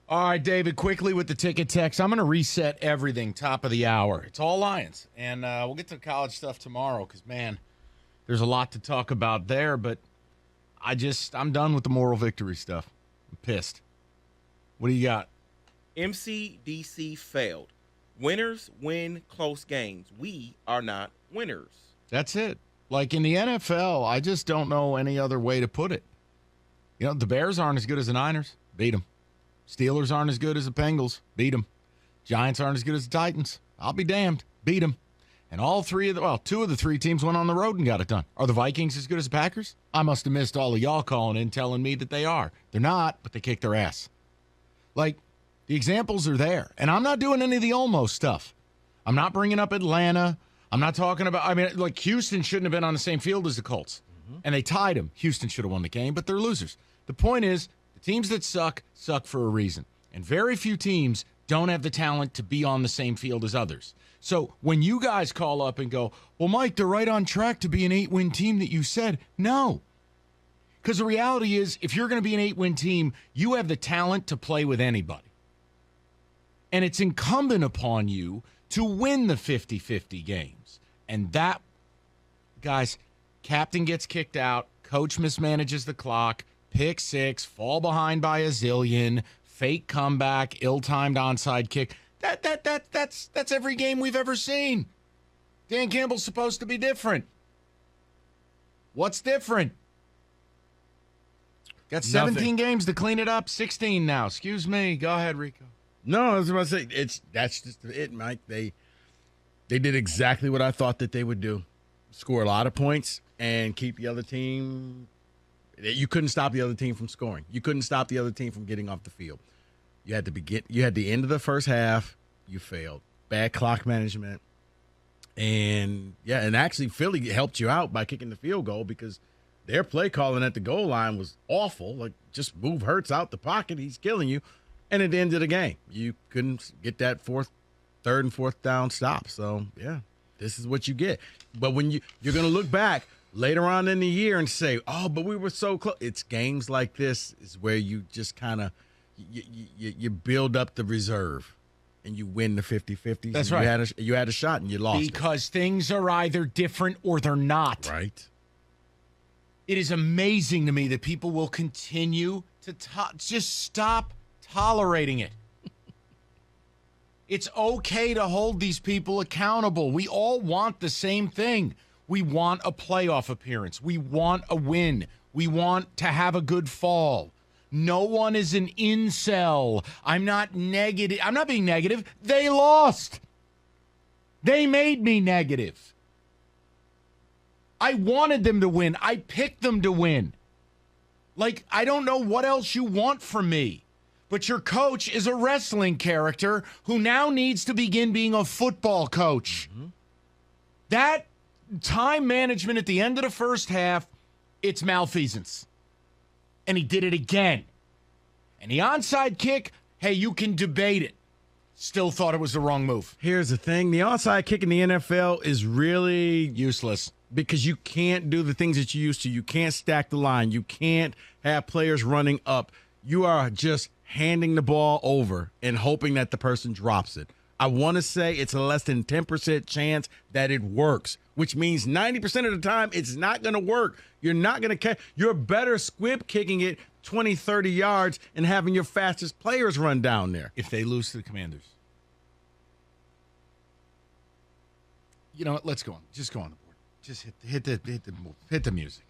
All right, David, quickly with the ticket text. I'm going to reset everything top of the hour. It's all Lions. And we'll get to the college stuff tomorrow because, man, there's a lot to talk about there. But I'm done with the moral victory stuff. I'm pissed. What do you got? MCDC failed. Winners win close games. We are not winners. That's it. Like in the NFL, I just don't know any other way to put it. You know, the Bears aren't as good as the Niners. Beat them. Steelers aren't as good as the Bengals. Beat them. Giants aren't as good as the Titans. I'll be damned. Beat them. And two of the three teams went on the road and got it done. Are the Vikings as good as the Packers? I must have missed all of y'all calling in telling me that they are. They're not, but they kicked their ass. Like, the examples are there. And I'm not doing any of the almost stuff. I'm not bringing up Atlanta. I'm not talking about, like Houston shouldn't have been on the same field as the Colts. And they tied them. Houston should have won the game, but they're losers. The point is, the teams that suck for a reason. And very few teams don't have the talent to be on the same field as others. So when you guys call up and go, well, Mike, they're right on track to be an 8-win team that you said. No. Because the reality is, if you're going to be an 8-win team, you have the talent to play with anybody. And it's incumbent upon you to win the 50-50 games. And that, guys, captain gets kicked out, coach mismanages the clock, pick six, fall behind by a zillion, fake comeback, ill-timed onside kick. That's every game we've ever seen. Dan Campbell's supposed to be different. What's different? Got 17 games to clean it up. 16 now. Excuse me. Go ahead, Rico. No, I was about to say that's just it, Mike. They did exactly what I thought that they would do. Score a lot of points and keep the other team. You couldn't stop the other team from scoring. You couldn't stop the other team from getting off the field. You had the end of the first half. You failed. Bad clock management. And actually Philly helped you out by kicking the field goal because their play calling at the goal line was awful. Like, just move Hurts out the pocket. He's killing you. And at the end of the game, you couldn't get that third and fourth down stop. So, yeah, this is what you get. But when you're going to look back later on in the year and say, oh, but we were so close. It's games like this is where you just kind of you build up the reserve and you win the 50-50s. That's right. You had a shot and you lost. Because things are either different or they're not. Right. It is amazing to me that people will continue to just stop tolerating it. It's okay to hold these people accountable. We all want the same thing. We want a playoff appearance. We want a win. We want to have a good fall. No one is an incel. I'm not negative. I'm not being negative. They lost. They made me negative. I wanted them to win. I picked them to win. Like, I don't know what else you want from me. But your coach is a wrestling character who now needs to begin being a football coach. Mm-hmm. That time management at the end of the first half, it's malfeasance. And he did it again. And the onside kick, hey, you can debate it. Still thought it was the wrong move. Here's the thing. The onside kick in the NFL is really useless because you can't do the things that you used to. You can't stack the line. You can't have players running up. You are just handing the ball over and hoping that the person drops it. I want to say it's a less than 10% chance that it works, which means 90% of the time it's not going to work. You're not going to catch. You're better squib kicking it 20, 30 yards and having your fastest players run down there. If they lose to the Commanders. You know what? Let's go on. Just go on the board. Just hit the music.